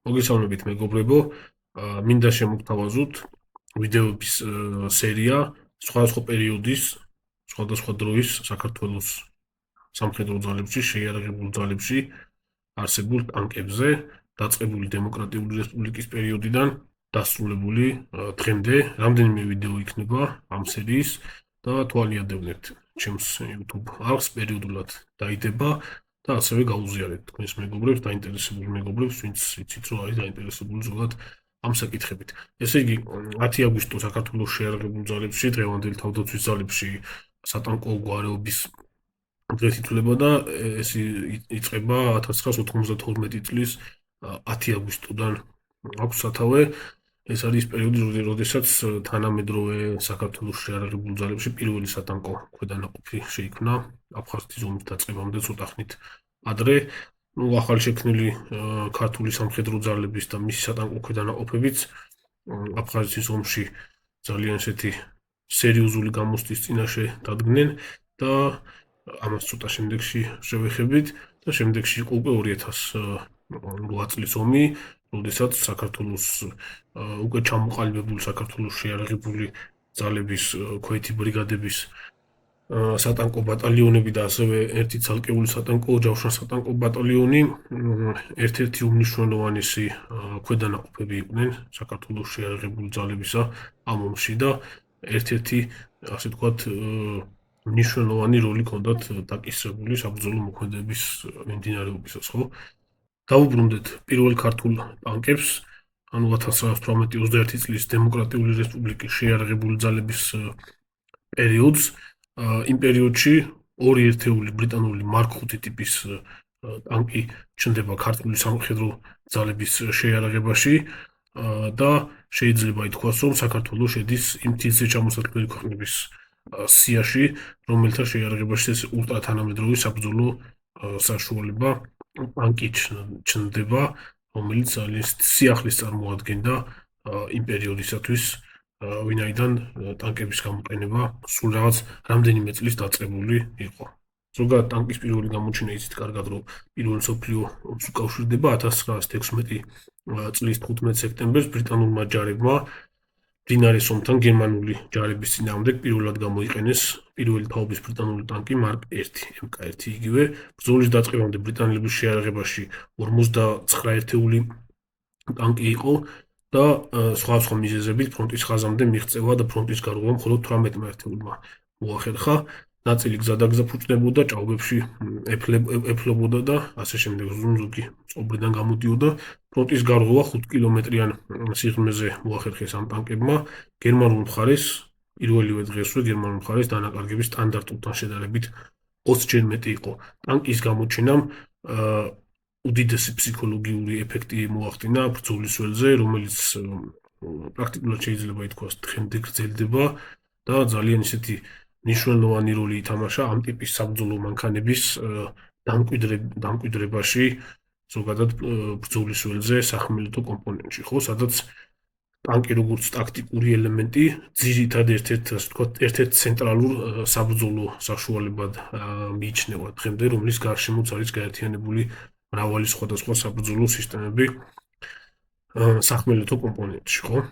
მოგესალმებით მეგობრებო, მინდა შემოგთავაზოთ ვიდეოების სერია სხვადასხვა პერიოდის, სხვადასხვა დროის საქართველოს სამხედრო ძალებში, შეიარაღებულ ძალებში არსებულ ტანკებზე, დაწყებული დემოკრატიული რესპუბლიკის პერიოდიდან დასრულებული დღემდე. რამდენიმე ვიდეო იქნება ამ სერიის და თვალიადევნებთ ჩემს YouTube არხს პერიოდულად დაიდება და ასევე გაუზიარეთ თქვენს მეგობრებს, დაინტერესებულ მეგობრებს, ვინც იცით რომ არის დაინტერესებული ზოგადად ამ საკითხებით. ესე იგი, 10 აგვისტო საქართველოს შეიარაღებულ ძალებში, დღევანდელ თავდაცვის ძალებში სატანკო გვარების დღეს ითვლება და ეს იწყება 1992 წლის 10 აგვისტოდან აქვს სათავე. ეს არის პერიოდი, როდესაც თანამედროვე საქართველოს შეიარაღებულ ძალებში პირველი სატანკო ქვედანაყოფი შეიქმნა აფხაზეთის ომის დაწყებამდე ცოტა ხნით ადრე. ახალშექმნილი ქართული სამხედრო ძალების და მისი სატანკო ქვედანაყოფებიც აფხაზეთის ომში ძალიან ესეთი სერიოზული გამოსტის წინაშე დადგნენ და ამას ცოტა შემდეგში შევეხებით და შემდეგში იყო უკვე 2008 წლის ომი, როდესაც საქართველოს უკვე ჩამოყალიბებული საქართველოს შეიარაღებული ძალების ქვეითი ბრიგადების სატანკო ბატალიონები და ასევე ერთი ცალკეული სატანკო ჯავშან სატანკო ბატალიონი ერთ-ერთი უმნიშვნელოვანესი ქვედანაყოფები იყვნენ საქართველოს შეიარაღებული ძალებისა ამ ომში და ერთ-ერთი ასე ვთქვათ მნიშვნელოვანი როლი ჰქონდათ დაკისრებული საბრძოლო მოქმედების მიმდინარეობისას, ხო? დავუბრუნდეთ პირველ ქართულ ტანკებს, ანუ 1918-21 წლის დემოკრატიული რესპუბლიკის შეიარაღებული ძალების პერიოდს. იმ პერიოდში ორი ერთეული ბრიტანული მარკ 5 ტიპის ტანკი ჩნდება ქართული სამხედრო ძალების შეიარაღებაში და შეიძლება ითქვას, რომ საქართველოს შედის იმ თითზე ჩამოსაწყდელი ქვეყნების სიაში, რომელთა შეიარაღებაში ეს ულტრათანამედროვე საბრძოლო საშუალება ტანკი ჩნდება, რომელიც ძალიან სიახლის წარმოადგენდა იმ პერიოდისათვის, ვინაიდან ტანკების გამოყენება სულ რაღაც რამდენიმე წლის დაწყებული იყო. ზოგადად ტანკის პირველი გამოჩენა იცით კარგად, რომ პირველ მსოფლიო ომს უკავშირდება 1916 წლის 15 სექტემბერს ბრიტანულმა ჯარებმა მდინარის ომთან გერმანული ჯარების წინააღმდეგ პირველად გამოიყენეს პირველი თაობის ბრიტანული ტანკი მარკ 1, MK1 იგივე. ბრძოლის დაწყებამდე ბრიტანელების შეიარაღებაში 59 ერთეული ტანკი იყო და სხვა მიზეზებით ფრონტის ხაზამდე მიღწევა და ფრონტის გარღვევა მხოლოდ 18 ერთეულმა მოახერხა. ნაწილი გზადაგზა ფუჭდებოდა, ჭაობებში ეფლებოდა და ასე შემდეგ ზუგი წყობრიდან გამოდიოდა. ფრონტის გარღვევა 5 კილომეტრიან სიღრმეზე მოახერხეს ამ ტანკებმა. გერმანულ მხარეს პირველივე დღესვე გერმანულ მხარეს დანაკარგების სტანდარტულთან შედარებით 20-ჯერ მეტი იყო. ტანკის გამოჩენამ უდიდესი ფსიქოლოგიური ეფექტი მოახდინა ბრძოლის ველზე, რომელიც პრაქტიკულად შეიძლება ითქვას დღემდე გრძელდება და ძალიან ისეთი მნიშვნელოვანი როლი ითამაშა ამ ტიპის საბრძოლო მანქანების დამკვიდრებაში, ზოგადად ბრძოლის ველზე სახმელეთო კომპონენტში, ხო, სადაც ტანკი როგორც ტაქტიკური ელემენტი, ძირითად ერთ-ერთ ცენტრალურ საბრძოლო საშუალებად მიიჩნევა დღემდე, რომლის გარშემოც არის გაერთიანებული მრავალი სხვადასხვა საბრძოლო სისტემები სახმელეთო კომპონენტში, ხო?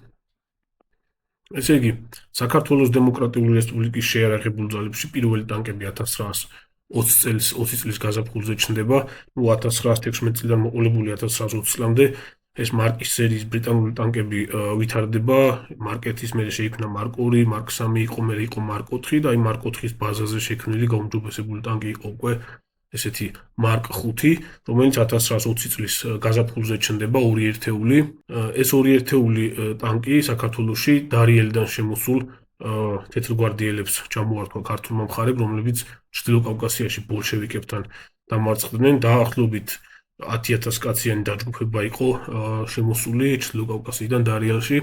ესე იგი, საქართველოს დემოკრატიული რესპუბლიკის შეიარაღებულ ძალებში პირველი ტანკები 1920 წლის გაზაფხულზე ჩნდება, 1916 წლიდან მოყოლებული 1920 წლამდე ეს მარკის სერიის ბრიტანული ტანკები ვითარდება, მარკ 1-ის მერე შეიქმნა მარკ 2, მარკ 3 იყო, მერე იყო მარკ 4 და აი მარკ 4-ის ბაზაზე შექმნილი გაუმჯობესებული ტანკი იყო უკვე ესეთი მარკ 5, რომელიც 1920 წლის გაზაფხულზე ჩნდება ორი ერთეული. ეს ორი ერთეული ტანკი საქართველოში დარიელიდან შემოსულ თეთრგვარდიელებს ჩამოართვა ქართულმა მხარემ, რომლებიც ჩრდილო კავკასიაში ბოლშევიკებთან დამარცხდნენ. დაახლოებით 10,000 კაციანი დაჯგუფება იყო შემოსული ჩრდილო კავკასიიდან დარიელში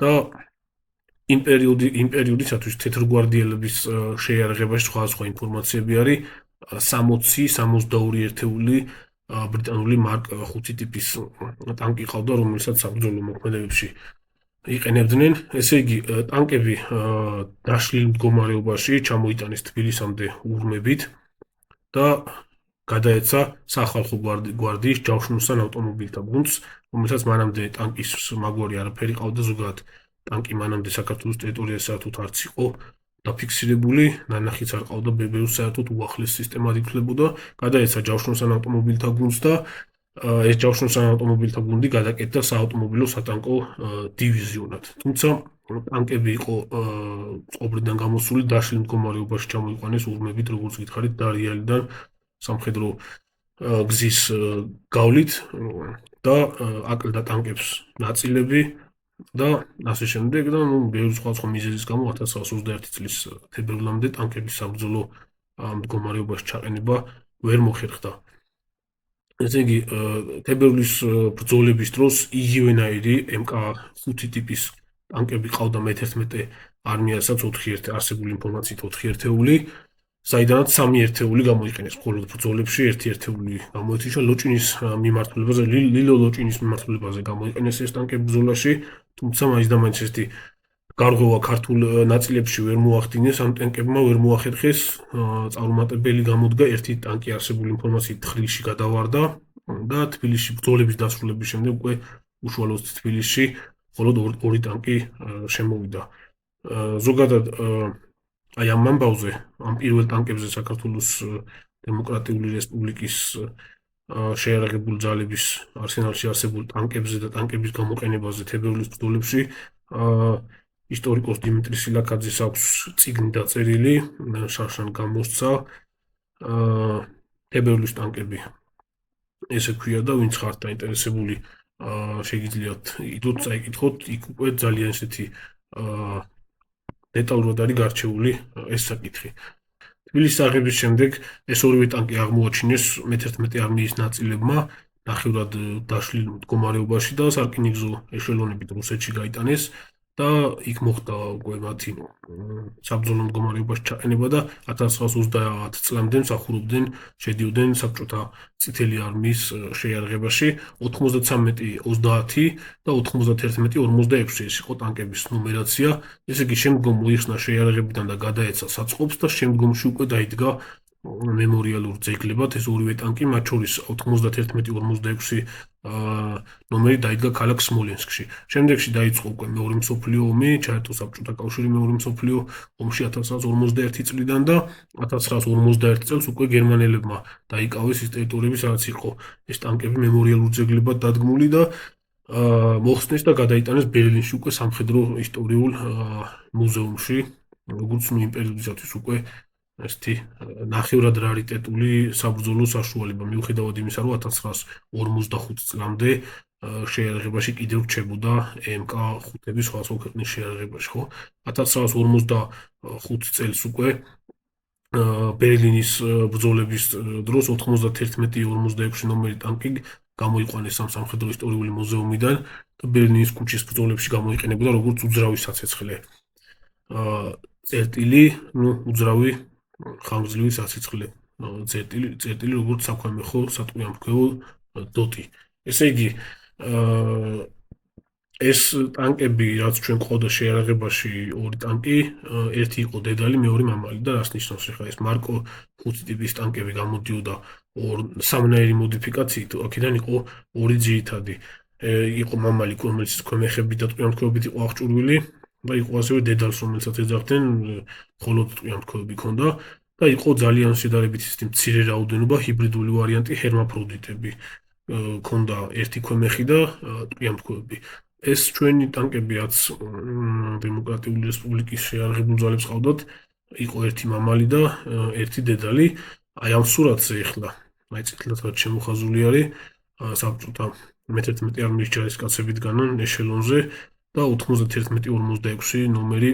და იმ პერიოდისათვის თეთრგვარდიელების შეიარაღებაში სხვადასხვა ინფორმაციები არის. 60-62 ერთეული ბრიტანული მარკ 5 ტიპის ტანკი ყავდა, რომელსაც საბრძოლო მოქმედებებში იყენებდნენ. ესე იგი, ტანკები დაშლილ მდგომარეობაში ჩამოიტანეს თბილისამდე ურმებით და გადაეცა სახალხო გვარდიის ჯავშნოსან ავტომობილთა გუნდს, რომელსაც მანამდე ტანკის მაგვარი არაფერი ყავდა, ზოგადად ტანკი მანამდე საქართველოს ტერიტორიაზე საერთოდ არც იყო დაფიქსირებული, ნანახიც არ ყავდა, ბევრ საერთოდ უახლეს სისტემად ითვლებოდა, გადაეცა ჯავშნოსან ავტომობილთა გუნდს და ეს ჯავშნოსან ავტომობილთა გუნდი გადაკეთდა საავტომობილო სატანკო დივიზიონად. თუმცა ტანკები იყო წყობრიდან გამოსული, დაშლილ მდგომარეობაში ჩამოიყვანეს ურმებით, როგორც გითხარით, დარიალიდან სამხედრო გზის გავლით და აკლდა ტანკებს ნაწილები და ასე შემდეგ და ბევრი სხვა მიზეზის გამო 1921 წლის თებერვლამდე ტანკების საბრძოლო მდგომარეობაში ჩაყენება ვერ მოხერხდა. ესე იგი, თებერვლის ბრძოლების დროს იგივენაირი MK5 ტიპის ტანკები ყავდა მე-11 არმიასაც 4 არსებული ინფორმაციით 4 ერთეული, საიდანაც 3 ერთეული გამოიყენეს მხოლოდ ბრძოლებში, 1 ერთეული გამოეთიშა ლოჭინის მიმართულებაზე, ლილო ლოჭინის მიმართულებაზე გამოიყენეს ეს ტანკები ბრძოლაში, თუმცა მაინც და მაინც ესეთი გარღვევა ქართულ ნაწილებში ვერ მოახდინეს, ამ ტანკებმა ვერ მოახერხეს, წარუმატებელი გამოდგა ერთი ტანკი არსებული ინფორმაციით თხრილში გადავარდა და თბილისში ბრძოლების დასრულების შემდეგ უკვე უშუალოდ თბილისში მხოლოდ ორი ტანკი შემოვიდა. ზოგადად აი ამ ამბავზე, ამ პირველ ტანკებზე საქართველოს დემოკრატიული რესპუბლიკის შეიარაღებული ძალების არსენალში არსებულ ტანკებზე და ტანკების გამოყენებაზე თებერვლის ბრძოლებში ისტორიკოს დიმიტრი სილაქაძის აქვს წიგნი დაწერილი, შარშან გამოსცა თებერვლის ტანკები. ესე ქვია და ვინც ხართ დაინტერესებული, შეგიძლიათ იდოთ წაიკითხოთ, იქ უკვე ძალიან ესეთი დეტალურად არის გარჩეული ეს საკითხი. თბილისის აღების შემდეგ ეს ორივე ტანკი აღმოაჩინეს მე-11 არმიის ნაწილებმა ნახევრად დაშლილ მდგომარეობაში და სარკინიგზო ეშელონებით რუსეთში გაიტანეს და იქ მოხდა უკვე მათი საბრძოლო მდგომარეობაში ჩაყენება და 1930 წლამდე მსახურობდნენ, შედიოდნენ საბჭოთა წითელი არმიის შეიარაღებაში 93-30 და 91-46 ეს იყო ტანკების ნუმერაცია. ესე იგი, შემდგომ მოიხსნა შეიარაღებიდან და გადაეცა საწყობს და შემდგომში უკვე დაიდგა მემორიალურ ძეგლებად ეს ორივე ტანკი, მათ შორის 91-46 ნომერი დაიდგა ქალაქ სმოლენსკში. შემდეგში დაიწყო უკვე მეორე მსოფლიო ომი, ჩაერთო საბჭოთა კავშირი მეორე მსოფლიო ომში 1941 წლიდან და 1951 წელს უკვე გერმანელებმა დაიკავეს ის ტერიტორიები, სადაც იყო ეს ტანკები მემორიალურ ძეგლებად დადგმული და მოხსნეს და გადაიტანეს ბერლინში უკვე სამხედრო ისტორიულ მუზეუმში, როგორც იმპერიოდისათვის უკვე ესეთი ნახევრად რარიტეტული საბრძოლო საშუალება, მიუხედავად იმისა, რომ 1945 წლამდე შეიარაღებაში კიდევ რჩებოდა MK5-ები სხვადასხვა ქვეყნის შეიარაღებაში, ხო? 1945 წელს უკვე ბერლინის ბრძოლების დროს 91-46 ნომერი ტანკი გამოიყვანეს სამხედრო ისტორიული მუზეუმიდან და ბერლინის ქუჩის ბრძოლებში გამოიყენებოდა როგორც უძრავი საცეცხლე. წერტილი, უძრავი ხანგრძლივი საცეცხლე წერტილი როგორც საქვემეხო სატყვიამფრქვეო დოტი. ესე იგი, ეს ტანკები, რაც ჩვენ ყავდა შეიარაღებაში ორი ტანკი, ერთი იყო დედალი, მეორე მამალი და რას ნიშნავს ახლა ეს მარკო 5 ტიპის ტანკები გამოდიოდა სამნაირი მოდიფიკაციით, აქედან იყო ორი ძირითადი. იყო მამალი, რომელიც ქვემეხებით და ტყვიამფრქვეობით იყო აღჭურვილი და იყო ასევე დედალს, რომელსაც ეძახდნენ, მხოლოდ ტყვიამფრქვეები ჰქონდა და იყო ძალიან შედარებით ისეთი მცირე რაოდენობა ჰიბრიდული ვარიანტი ჰერმაფროდიტები. ჰქონდა ერთი ქვემეხი და ტყვიამფრქვეები. ეს ჩვენი ტანკები, რაც დემოკრატიული რესპუბლიკის შეიარაღებულ ძალებს ყავდათ, იყო ერთი მამალი და ერთი დედალი. აი ამ სურათზე ახლა, აი წითლად რაც შემოხაზული არის, საბჭოთა მე-11 არმიის ჯარისკაცები დგანან ეშელონზე და 91-46 ნომერი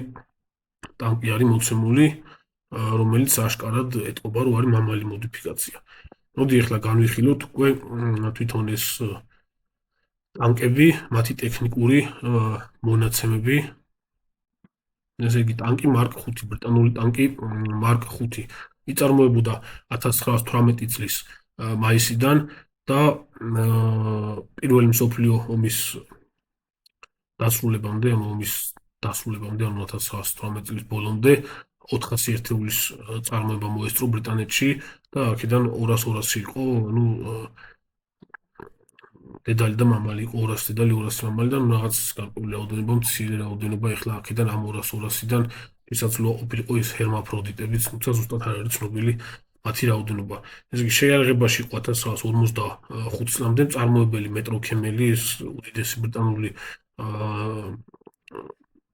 ტანკი არის მოცემული, რომელიც აშკარად ეტყობა, რომ არის მამალი მოდიფიკაცია. მოდი ახლა განვიხილოთ უკვე თვითონ ეს ტანკები, მათი ტექნიკური მონაცემები. ესე იგი, ტანკი მარკ 5, ბრიტანული ტანკი მარკ 5 იწარმოებოდა 1918 წლის მაისიდან და პირველი მსოფლიო ომის დასრულებამდე, ომის დასრულებამდე, 1918 წლის ბოლომდე 400 ერთეულის წარმოება მოესწრო ბრიტანეთში და აქედან 200 იყო, ну დედალი და მამალი იყო 200 დედალი 200 მამალი და რაღაც გარკვეული რაოდენობა მცირე რაოდენობა ეხლა აქედან ამ 200-200-დან ვისაც ყოფილიყო ის ჰერმაფროდიტებიც, თუმცა ზუსტად არ არის ცნობილი მათი რაოდენობა. ესე იგი შეიარაღებაში იყო 1945 წლამდე მწარმოებელი მეტროქემელი, ეს უდიდესი ბრიტანული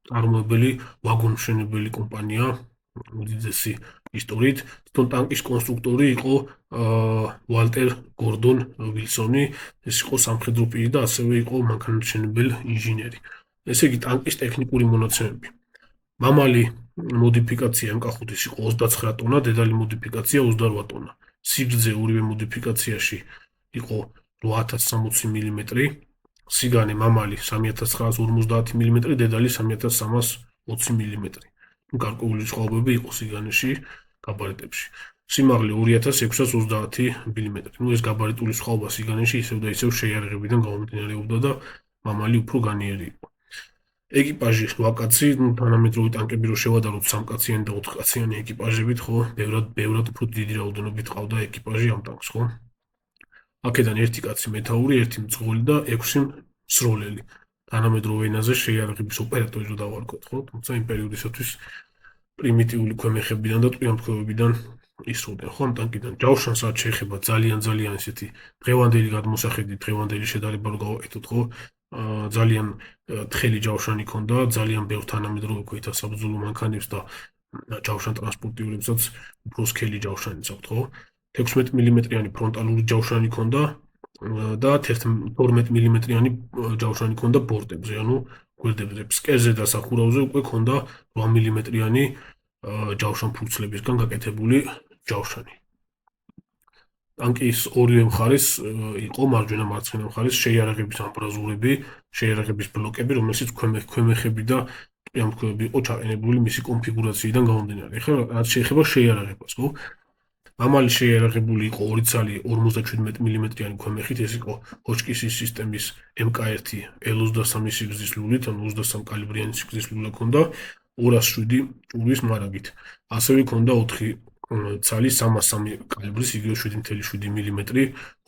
მწარმოებელი ვაგონმშენებელი კომპანია, უდიდესი ისტორიით. თვითონ ტანკის კონსტრუქტორი იყო ვალტერ გორდონ ვილსონი, ეს იყო სამხედრო პირი და ასევე იყო მანქანათმშენებელი ინჟინერი. ესე იგი ტანკის ტექნიკური მონაცემები. მამალი მოდიფიკაცია MK5-ის იყო 29 ტონა, დედალი მოდიფიკაცია 28 ტონა. სიგრძე ორივე მოდიფიკაციაში იყო 8060 მმ, სიგანე მამალი 3950 მმ, დედალი 3320 მმ. გარკვეული სხვაობები იყო სიგანეში, გაბარიტებში. სიმაღლე 2630 მმ. ეს გაბარიტული სხვაობა სიგანეში ისევ და ისევ შეიარაღებიდან გამომდინარეობდა და მამალი უფრო განიერი იყო. ეკიპაჟი 8 კაცი, თანამედროვე ტანკები რო შევადაროთ 3 კაციანი და 4 კაციანი ეკიპაჟებით, ხო, ბევრად უფრო დიდი რაოდენობით ყავდა ეკიპაჟი ამ ტანკს, ხო? აქედან 1 კაცი მეთაური, 1 მძღოლი და 6 მსროლელი. თანამედროვე ენაზე შეიარაღების ოპერატორი რო დავარქოთ, ხო? თუმცა იმ პერიოდისათვის პრიმიტიული ქვემეხებიდან და ტყვიამფრქვევებიდან ისროდნენ, ხო, ამ ტანკიდან. ჯავშანს რაც შეეხება ძალიან ესეთი დღევანდელი გადმოსახედი, დღევანდელი შედარება რო გავაკეთოთ, ხო? ძალიან თხელი ჯავშანი ქონდა, ძალიან ბევრ თანამედროვე ქვეთა საბრძოლო მანქანებს და ჯავშან ტრანსპორტიორებსაც უფრო სქელი ჯავშანიც აქვთ, ხო? 16 მმ-იანი ფრონტალური ჯავშანი ქონდა და 12 მმ-იანი ჯავშანი ქონდა ბორტებზე, ანუ გვერდებზე. ფსკერზე და სახურავზე უკვე ქონდა 8 მმ-იანი ჯავშან ფურცლებისგან გაკეთებული ჯავშანი. ტანკის ორივე მხარეს იყო მარჯვენა მარცხენა მხარეს შეიარაღების ამბრაზურები, შეიარაღების ბლოკები, რომელსაც ქვემეხები და ტყვიამფრქვევები იყო ჩაყენებული მისი კონფიგურაციიდან გამომდინარე. ეხლა რაც შეეხება შეიარაღებას, ხო? მამალი შეიარაღებული იყო 2 ცალი 57 მმ-იანი ქვემეხით, ეს იყო ჰოჩკისის სისტემის MK1 L23 სიგრძის ლულით, ანუ 23 კალიბრიანი სიგრძის ლულა ქონდა 207 ჭურვის მარაგით. ასევე ქონდა 4 ცალი 303 კალიბრის, იგივე 7.7 მმ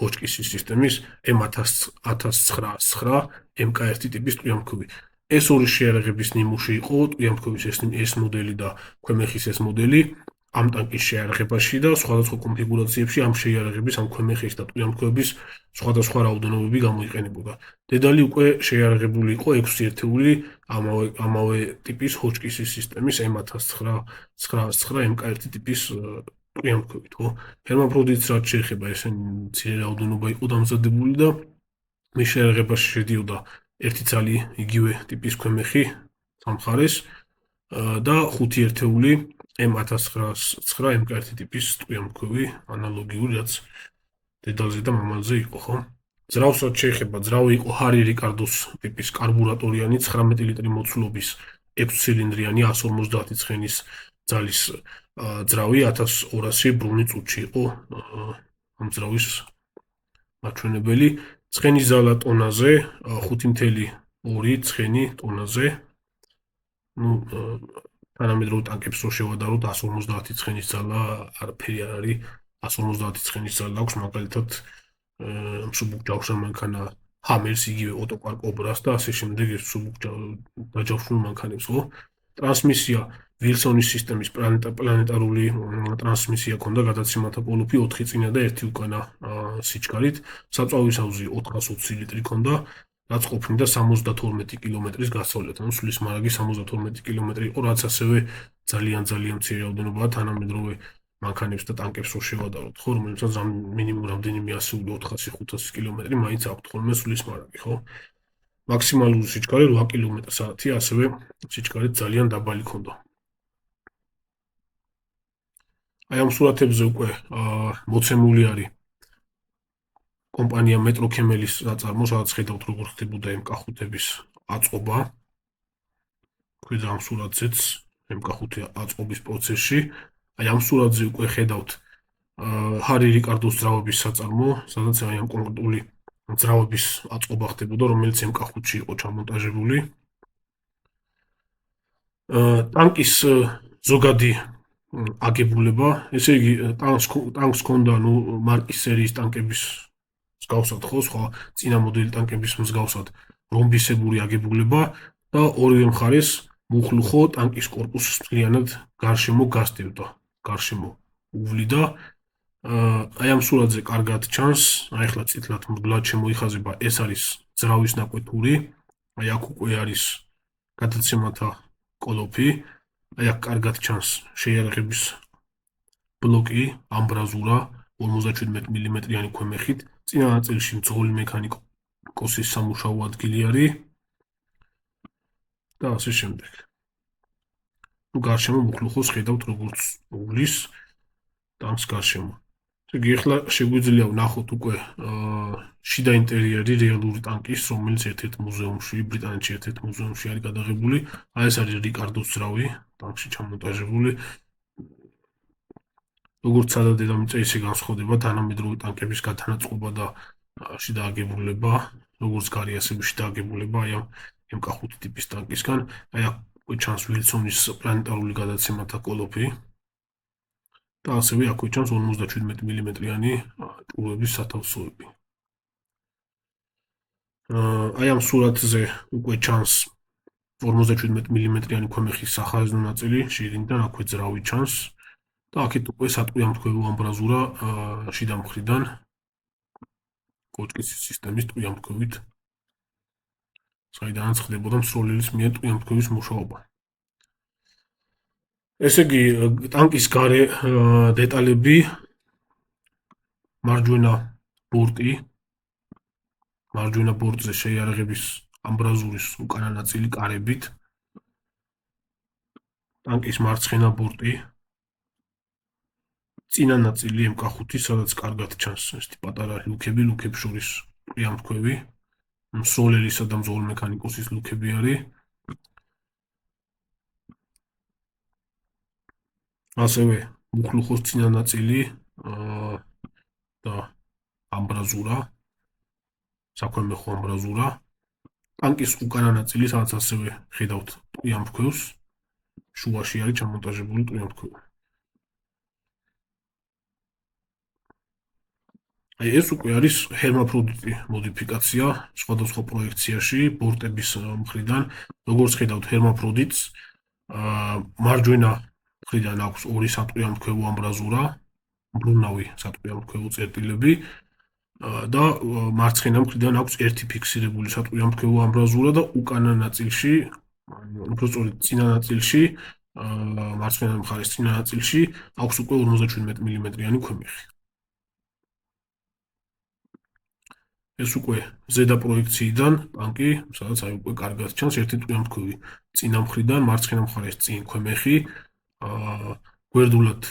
ჰოჩკისის სისტემის M1909 MK1 ტიპის ტყვიამფრქვევი. ეს ორი შეიარაღების ნიმუში იყო ტყვიამფრქვევის ეს მოდელი და ქვემეხის ეს მოდელი. ამ ტანკის შეიარაღებაში და სხვადასხვა კონფიგურაციებში ამ შეიარაღების, ამ ქვემეხის და ტყვიამფრქვევების სხვადასხვა რაოდენობები გამოიყენებოდა. დედალი უკვე შეიარაღებული იყო 6 ერთეული ამავე ტიპის ჰოჩკისის სისტემის M1909 MK1 ტიპის ტყვიამფრქვევით, ხო? ჰერმაფროდიტს რაც შეეხება, ესენი მცირე რაოდენობა იყო დამზადებული და მის შეიარაღებაში შედიოდა 1 ცალი იგივე ტიპის ქვემეხი სამხარეს და 5 ერთეული M1909 MK1 ტიპის ტყვიამფრქვევი ანალოგიური, რაც დედალზე და მამალზე იყო, ხო? ძრავს რაც შეეხება, ძრავი იყო ჰარი რიკარდოს ტიპის კარბურატორიანი 19 ლიტრი მოცულობის 6 ცილინდრიანი 150 ცხენის ძალის ძრავი 1200 ბრუნი წუთში იყო ამ ძრავის მაჩვენებელი. ცხენის ძალა ტონაზე 5.2 ცხენი ტონაზე. ну თანამედროვე ტანკებს რო შევადაროთ 150 ცხენის ძალა არაფერი არ არის. 150 ცხენის ძალა აქვს მაგალითად მსუბუქ ჯავშან მანქანა ჰამერს, იგივე ოტოკარ კობრას და ასე შემდეგ ეს მსუბუქ დაჯავშნულ მანქანებს, ხო? ტრანსმისია ვილსონის სისტემის პლანეტარული ტრანსმისია ქონდა გადაცემათა პოლოფი 4 წინა და 1 უკანა სიჩქარით. საწვავის ავზი 420 ლიტრი ქონდა, რაც ყოფნიდა 72 კილომეტრის გასწავლით, ანუ სulis მარაგი 72 კილომეტრი იყო, რაც ასევე ძალიან მცირე რაოდენობაა თანამედროვე მანქანებს და ტანკებს რო შევადაროთ, ხო, რომელსაც მინიმუმ რამდენიმე ასეული 400-500 კილომეტრი მაინც აქვთ ხოლმე სulis მარაგი, ხო? მაქსიმალური სიჩქარე 8 კილომეტր/საათი, ასევე სიჩქარით ძალიან დაბალი ქონდა. აი ამ სურათებზე უკვე მოცემული არის კომპანია მეტროქემელის ნაწარმო, სადაც ხედავთ როგორ ხდებოდა MK5-ების აწყობა. ქვიდა ამ სურათზეც MK5 აწყობის პროცესში. აი ამ სურათზე უკვე ხედავთ ჰარი რიკარდოს ძრავების საწარმო, სადაც აი ამ კონკრეტული ძრავების აწყობა ხდებოდა, რომელიც MK5-ში იყო ჩამონტაჟებული. ტანკის ზოგადი აგებულება, ესე იგი ტანკს ჰქონდა მარკის სერიის ტანკების მსგავსად ხო, სხვა წინა მოდელი ტანკების მსგავსად რომბისებური აგებულება და ორივე მხარეს მუხლუხო ტანკის კორპუსს მთლიანად გარშემო გასდევდა, გარშემო უვლიდა. აი ამ სურათზე კარგად ჩანს, აი ახლა წითლად მდგლად შემოიხაზება, ეს არის ძრავის ნაკვეთური, აი აქ უკვე არის გადაცემათა კოლოფი, აი აქ კარგად ჩანს შეიარაღების ბლოკი, ამბრაზურა 57 მმ-იანი ქვემეხით, წინა ნაწილში მძღოლი მექანიკოსის სამუშაო ადგილი არის და ასე შემდეგ. გარშემო მუხლუხოს ხედავთ როგორც უვლის ტანკს გარშემო. ესე იგი ახლა შეგვიძლია ვნახოთ უკვე შიდა ინტერიერი რეალური ტანკის, რომელიც ერთ-ერთ მუზეუმში, ბრიტანეთში ერთ-ერთ მუზეუმში არის გადაღებული. აი ეს არის რიკარდოს ძრავი, ტანკში ჩამონტაჟებული. როგორც სადა დედამიწა, ისე განსხვავდება თანამედროვე ტანკების გათანაწყობა და შიდა აგებულება, როგორც გარე ასევე შიდა აგებულება აი ამ MK5 ტიპის ტანკისგან. აი აქ ჩანს ვილსონის პლანეტარული გადაცემათა კოლოფი და ასევე აქვე ჩანს 57 მმ-იანი ჭურვების სათავსოები. აი ამ სურათზე უკვე ჩანს 57 მმ-იანი ქვემეხის სახაზინო ნაწილი, შიგნიდან აქვე ძრავი ჩანს და აქეთ უკვე სატყვი ამთქვევო ამბრაზურა შიდა მხრიდან კოჭკის სისტემის ტყვი ამთქვევით, საიდანაც ხდებოდა მსროლელის მიერ ტყვი ამთქვევის მუშაობა. ესე იგი, ტანკის გარე დეტალები, მარჯვენა ბორტზე შეიარაღების ამბრაზურის უკანა ნაწილი კარებით, ტანკის მარცხენა ბორტი, წინა ნაწილი MK5, სადაც კარგად ჩანს ესეთი პატარა ლუქები, ლუქებს შორის ტყვი ამთქვევი, მსროლელისა და მძღოლ მექანიკოსის ლუქები არის. ასევე მუხლუხოს წინა ნაწილი და ამბრაზურა, საქვემეხო ამბრაზურა, ტანკის უკანა ნაწილი, სადაც ასევე ხედავთ ტყვი ამთქვევს, შუაში არის ჩამონტაჟებული ტყვი ამთქვევი. აი ეს უკვე არის ჰერმაფროდიტი მოდიფიკაცია სხვადასხვა პროექციაში ბორტების მხრიდან, როგორც ხედავთ ჰერმაფროდიტს, მარჯვენა მხრიდან აქვს ორი სატყვი ამთქვევო ამბრაზურა, მბრუნავი სატყვი ამთქვევო წერტილები და მარცხენა მხრიდან აქვს ერთი ფიქსირებული სატყვი ამთქვევო ამბრაზურა და უკანა ნაწილში, უფრო სწორედ წინა ნაწილში, მარცხენა მხარის წინა ნაწილში აქვს უკვე 57 მმ-იანი ქვემეხი. ეს უკვე ზედა პროექციიდან ტანკი, სადაც აი უკვე კარგად ჩანს ერთი ტყვი ამთქვევი წინა მხრიდან, მარცხენა მხარეს წინ ქვემეხი, გვერდულად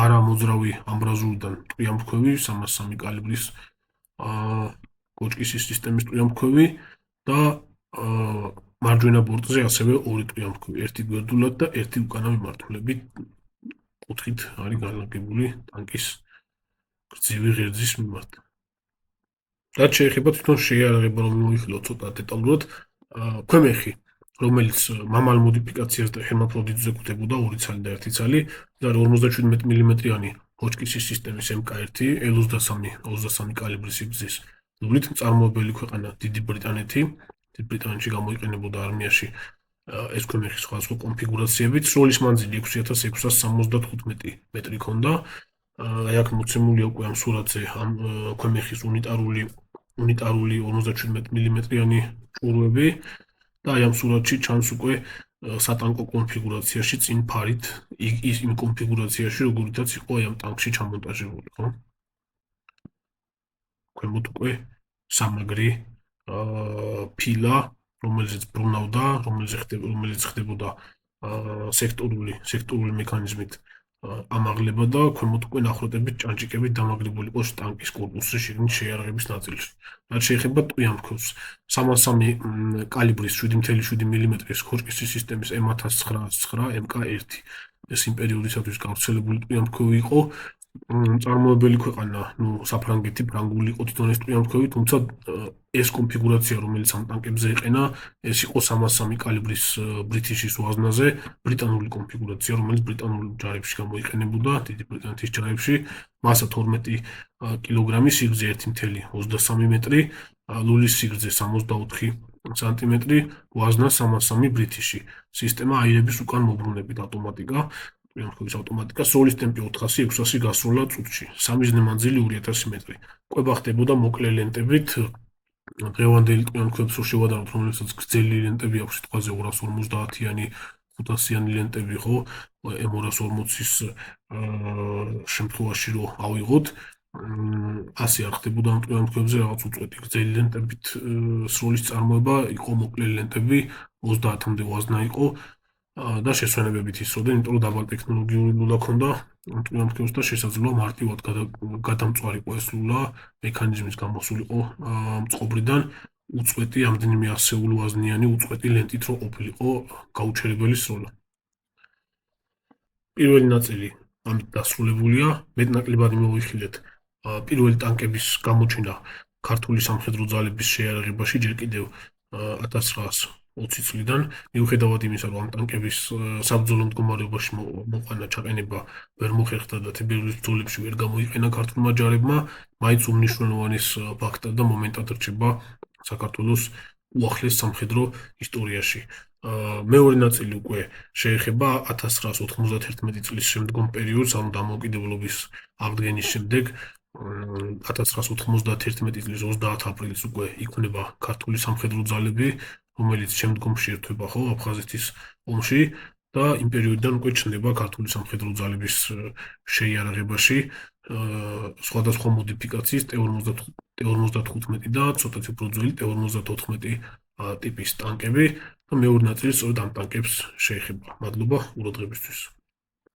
არამოძრავი ამბრაზურიდან ტყვი ამთქვევი, 303 კალიბრის კოჭკის სისტემის ტყვი ამთქვევი და მარჯვენა ბორტზე ასევე ორი ტყვი ამთქვევი, ერთი გვერდულად და ერთი უკანა მიმართულებით კუთხით არის განლაგებული ტანკის გრძივი ღერძის მიმართ. რაც შეეხება თვითონ შეიარაღება, რომ მივიხილოთ ცოტა დეტალურად, ქვემეხი, რომელიც მამალ მოდიფიკაციას და ჰერმაფროდიტზე გვხვდებოდა 2 ცალი და 1 ცალი, ეს არის 57 მმ-იანი ჰოჩკისის სისტემის MK1, L23 კალიბრის სიგრძის ლულით მწარმოებელი ქვეყანა დიდი ბრიტანეთი, დიდ ბრიტანეთში გამოიყენებოდა არმიაში ეს ქვემეხი სხვადასხვა კონფიგურაციებით, სროლის მანძილი 6675 მეტრი ჰქონდა. აი აქ მოცემულია უკვე ამ სურათზე ამ ქვემეხის უნიტარული 57 მმ-იანი ჭურვები და აი ამ სურათში ჩანს უკვე სატანკო კონფიგურაციაში წინ ფარით იმ კონფიგურაციაში, როგორიცაც იყო აი ამ ტანკში ჩამონტაჟებული, ხო? ქვემოთ უკვე სამაგრი ფილა, რომელიც ბრუნავდა, რომელიც ხდებოდა სექტორული მექანიზმით ამაღლება და ქვემოთ უკვე ნახროტებით ჭანჭიკებით დამაგრებული იყო ტანკის კორპუსზე შიგნით შეიარაღების ნაწილში. რაც შეეხება ტყვი ამთქვევს, 303 კალიბრის 7.7 მმ-ის კოჭკის სისტემის M1909 MK1. ეს იმ პერიოდისათვის გავრცელებული ტყვი ამთქვევი იყო. წარმოებელი ქვეყანა, საფრანგეთი, ფრანგული იყო თვითონ ეს ტყვიამფრქვევი, თუმცა ეს კონფიგურაცია, რომელიც ამ ტანკებზე ეყენა, ეს იყო 303 კალიბრის ბრიტიშის ვაზნაზე, ბრიტანული კონფიგურაცია, რომელიც ბრიტანულ ჯარებში გამოიყენებოდა, დიდი ბრიტანეთის ჯარებში, მასა 12 კილოგრამი, სიგრძე 1.23 მეტრი, ლულის სიგრძე 64 სანტიმეტრი, ვაზნა 303 ბრიტიში. სისტემა აირების უკან მობრუნებით ავტომატიკა. ტყვიამფრქვევის ავტომატიკა, სროლის ტემპი 400-600 გასროლა წუთში, სამიზნე მანძილი 2000 მეტრი. კვება ხდებოდა მოკლე ლენტებით, დღევანდელი ტყვიამფრქვევებს რო შევადაროთ, რომელსაც გრძელი ლენტები აქვს, სიტყვაზე 250-იანი, 500-იანი ლენტები, ხო, M240-ის შემთხვევაში რო ავიღოთ, ასე არ ხდებოდა ამ ტყვიამფრქვევებზე რაღაც უწყვეტი გრძელი ლენტებით სროლის წარმოება, იყო მოკლე ლენტები, 30-მდე ვაზნა იყო და შესვენებებით ისროდნენ, იმიტომ რომ დაბალ ტექნოლოგიური ლულა ჰქონდა ტყვიამფრქვევს და შესაძლოა მარტივად გადამწვარიყო ეს ლულა, მექანიზმის გამოსულიყო მწყობრიდან უწყვეტი ამდენიმე ასეული ვაზნიანი უწყვეტი ლენტით რო ყოფილიყო გაუჩერებელი სროლა. პირველი ნაწილი ამით დასრულებულია, მეტნაკლებად მოვიხილეთ პირველი ტანკების გამოჩენა ქართული სამხედრო ძალების შეიარაღებაში ჯერ კიდევ 1920 წლიდან, მიუხედავად იმისა, რომ ამ ტანკების საბრძოლო მდგომარეობაში მოყვანა ჩაყენება ვერ მოხერხდა და თებერვლის ბრძოლებში ვერ გამოიყენა ქართულმა ჯარებმა, მაინც უმნიშვნელოვანი ფაქტად და მომენტად რჩება საქართველოს უახლეს სამხედრო ისტორიაში. მეორე ნაწილი უკვე შეეხება 1991 წლის შემდგომ პერიოდს, ანუ დამოუკიდებლობის აღდგენის შემდეგ 1991 წლის 30 აპრილს უკვე იქმნება ქართული სამხედრო ძალები, რომელიც შემდგომში ერთვება ხო აფხაზეთის ომში და იმ პერიოდიდან უკვე ჩნდება ქართული სამხედრო ძალების შეიარაღებაში სხვადასხვა მოდიფიკაციის T-55 და ცოტათი უფრო ძველი T-54 ტიპის ტანკები და მეორე ნაწილი სწორედ ამ ტანკებს შეეხება. მადლობა ყურადღებისთვის.